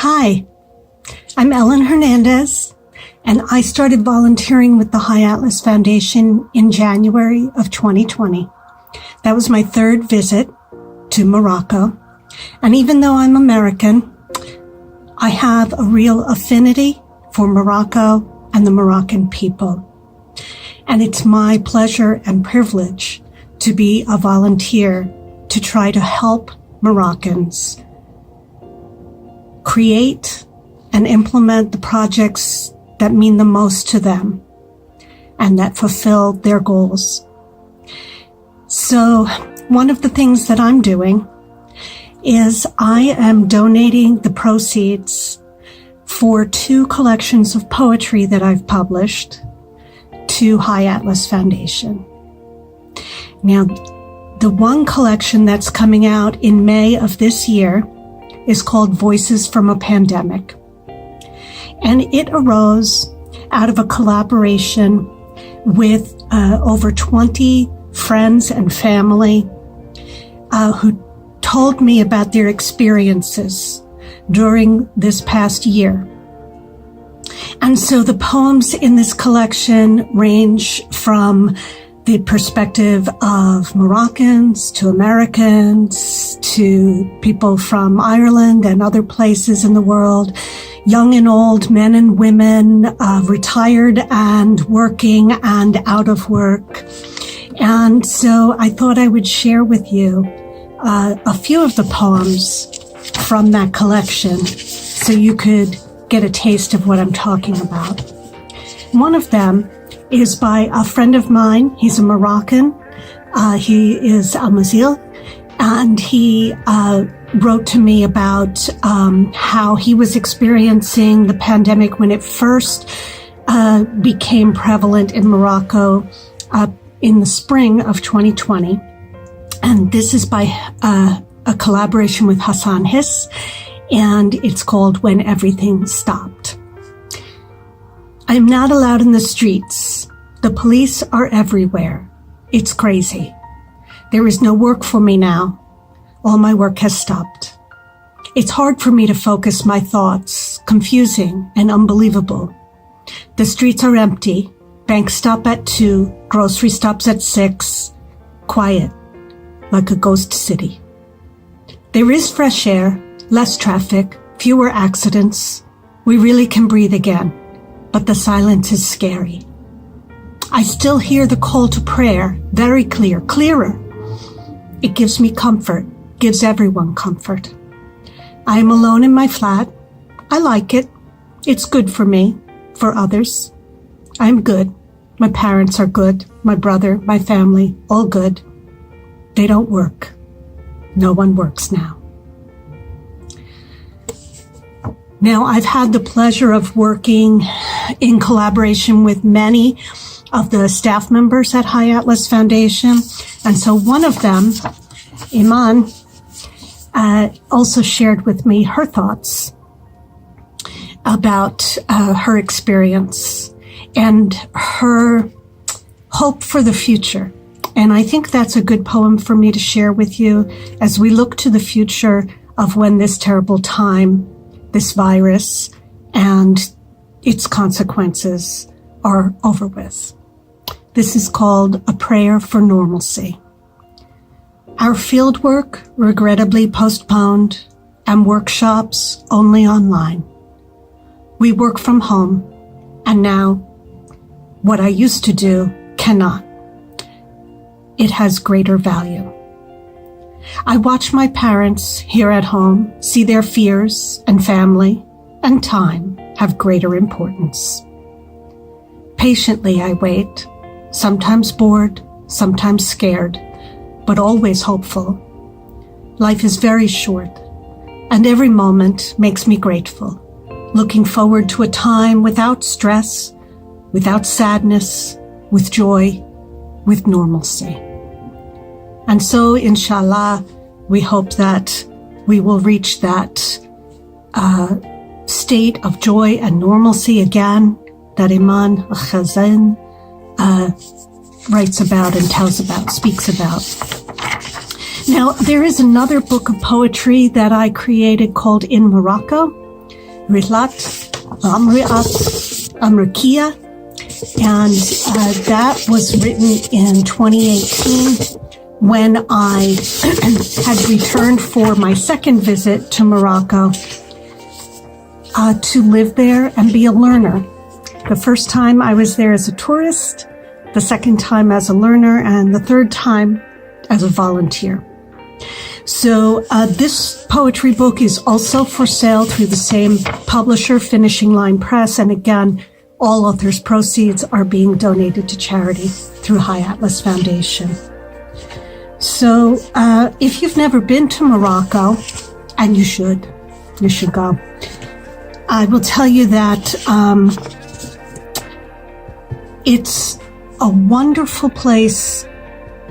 Hi, I'm Ellen Hernandez, and I started volunteering with the High Atlas Foundation in January of 2020. That was my third visit to Morocco, and even though I'm American, I have a real affinity for Morocco and the Moroccan people. And it's my pleasure and privilege to be a volunteer to try to help Moroccans create and implement the projects that mean the most to them and that fulfill their goals. So one of the things that I'm doing is I am donating the proceeds for 2 collections of poetry that I've published to High Atlas Foundation. Now, the one collection that's coming out in May of this year is called Voices from a Pandemic. And it arose out of a collaboration with over 20 friends and family who told me about their experiences during this past year. And so the poems in this collection range from the perspective of Moroccans to Americans to people from Ireland and other places in the world, young and old, men and women, retired and working and out of work. And so I thought I would share with you a few of the poems from that collection so you could get a taste of what I'm talking about. One of them is by a friend of mine. He's a Moroccan. He is Amazigh, and he wrote to me about how he was experiencing the pandemic when it first became prevalent in Morocco in the spring of 2020. And this is by a collaboration with Hassan Hiss, and it's called When Everything Stopped. I am not allowed in the streets. The police are everywhere. It's crazy. There is no work for me now. All my work has stopped. It's hard for me to focus my thoughts, confusing and unbelievable. The streets are empty. Banks stop at 2, grocery stops at 6. Quiet, like a ghost city. There is fresh air, less traffic, fewer accidents. We really can breathe again. But the silence is scary. I still hear the call to prayer, very clear, clearer. It gives me comfort, gives everyone comfort. I am alone in my flat. I like it. It's good for me, for others. I'm good. My parents are good. My brother, my family, all good. They don't work. No one works now. Now, I've had the pleasure of working in collaboration with many of the staff members at High Atlas Foundation. And so one of them, Iman, also shared with me her thoughts about her experience and her hope for the future. And I think that's a good poem for me to share with you as we look to the future of when this terrible time, this virus and its consequences are over with. This is called A Prayer for Normalcy. Our fieldwork regrettably postponed and workshops only online. We work from home, and now what I used to do cannot. It has greater value. I watch my parents here at home see their fears and family and time have greater importance. Patiently I wait, sometimes bored, sometimes scared, but always hopeful. Life is very short, and every moment makes me grateful, looking forward to a time without stress, without sadness, with joy, with normalcy. And so, inshallah, we hope that we will reach that state of joy and normalcy again that Iman Khazin writes about and tells about, speaks about. Now, there is another book of poetry that I created called In Morocco, Rilat, Amriat, Amrikia, and that was written in 2018 when I had returned for my second visit to Morocco to live there and be a learner. The first time I was there as a tourist, the second time as a learner, and the third time as a volunteer. So this poetry book is also for sale through the same publisher, Finishing Line Press, and again, all authors' proceeds are being donated to charity through High Atlas Foundation. So if you've never been to Morocco, and you should go, I will tell you that it's a wonderful place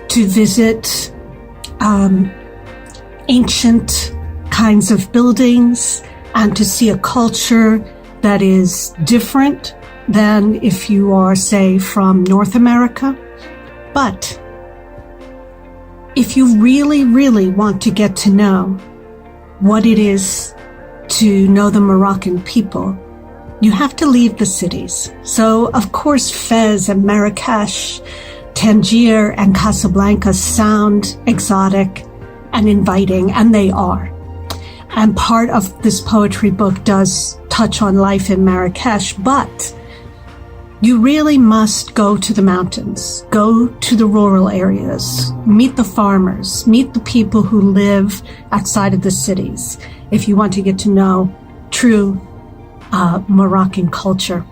to visit ancient kinds of buildings and to see a culture that is different than if you are, say, from North America. But if you really, really want to get to know what it is to know the Moroccan people, you have to leave the cities. So, of course, Fez and Marrakesh, Tangier and Casablanca sound exotic and inviting, and they are. And part of this poetry book does touch on life in Marrakesh, but you really must go to the mountains, go to the rural areas, meet the farmers, meet the people who live outside of the cities, if you want to get to know true Moroccan culture.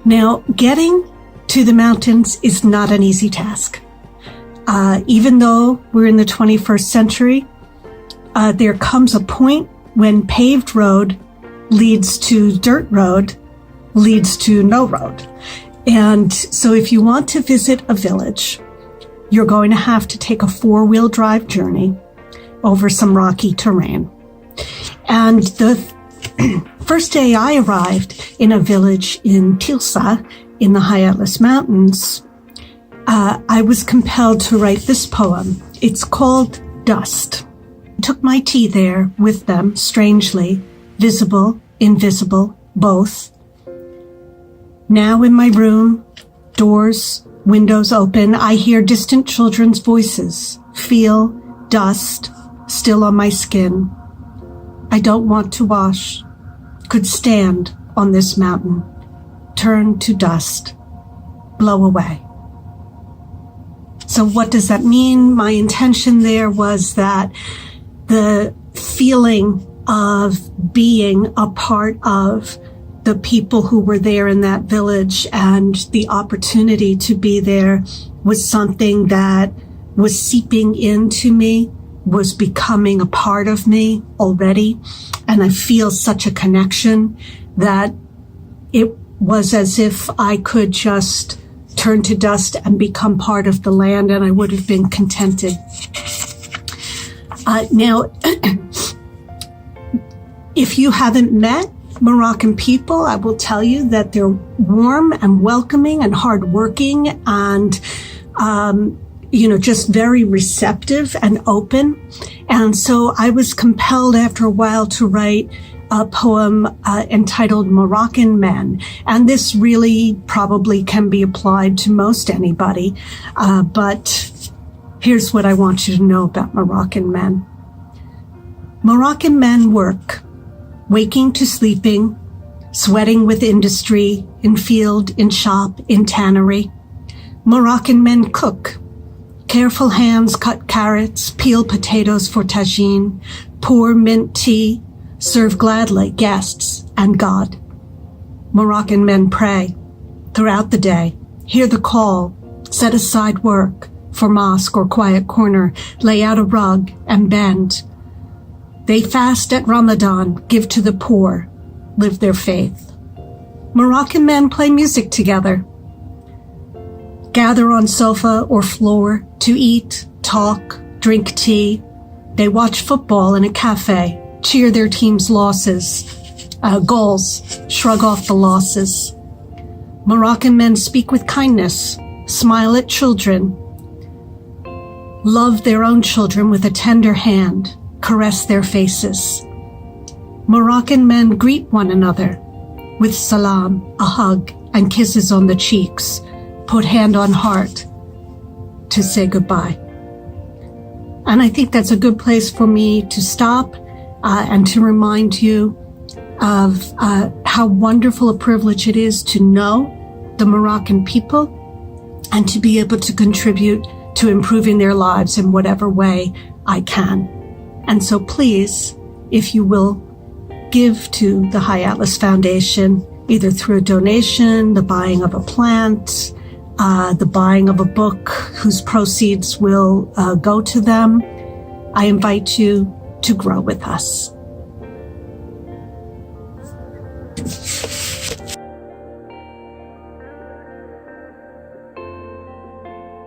Now, getting to the mountains is not an easy task. Even though we're in the 21st century, there comes a point when paved road leads to dirt road, leads to no road. And so if you want to visit a village, you're going to have to take a 4-wheel drive journey over some rocky terrain. And the first day I arrived in a village in Tilsa in the High Atlas Mountains, I was compelled to write this poem. It's called Dust. I took my tea there with them, strangely, visible, invisible, both. Now in my room, doors, windows open, I hear distant children's voices, feel dust still on my skin. I don't want to wash, could stand on this mountain, turn to dust, blow away. So what does that mean? My intention there was that the feeling of being a part of the people who were there in that village and the opportunity to be there was something that was seeping into me, was becoming a part of me already. And I feel such a connection that it was as if I could just turn to dust and become part of the land, and I would have been contented. Now, if you haven't met Moroccan people, I will tell you that they're warm and welcoming and hardworking and, just very receptive and open. And so I was compelled after a while to write a poem entitled Moroccan Men. And this really probably can be applied to most anybody. But here's what I want you to know about Moroccan men. Moroccan men work, waking to sleeping, sweating with industry, in field, in shop, in tannery. Moroccan men cook. Careful hands cut carrots, peel potatoes for tagine, pour mint tea, serve gladly guests and God. Moroccan men pray throughout the day, hear the call, set aside work for mosque or quiet corner, lay out a rug and bend. They fast at Ramadan, give to the poor, live their faith. Moroccan men play music together, gather on sofa or floor to eat, talk, drink tea. They watch football in a cafe, cheer their team's goals, shrug off the losses. Moroccan men speak with kindness, smile at children, love their own children with a tender hand, caress their faces. Moroccan men greet one another with salam, a hug, and kisses on the cheeks, put hand on heart to say goodbye. And I think that's a good place for me to stop and to remind you of how wonderful a privilege it is to know the Moroccan people and to be able to contribute to improving their lives in whatever way I can. And so please, if you will give to the High Atlas Foundation, either through a donation, the buying of a plant, the buying of a book whose proceeds will go to them, I invite you to grow with us.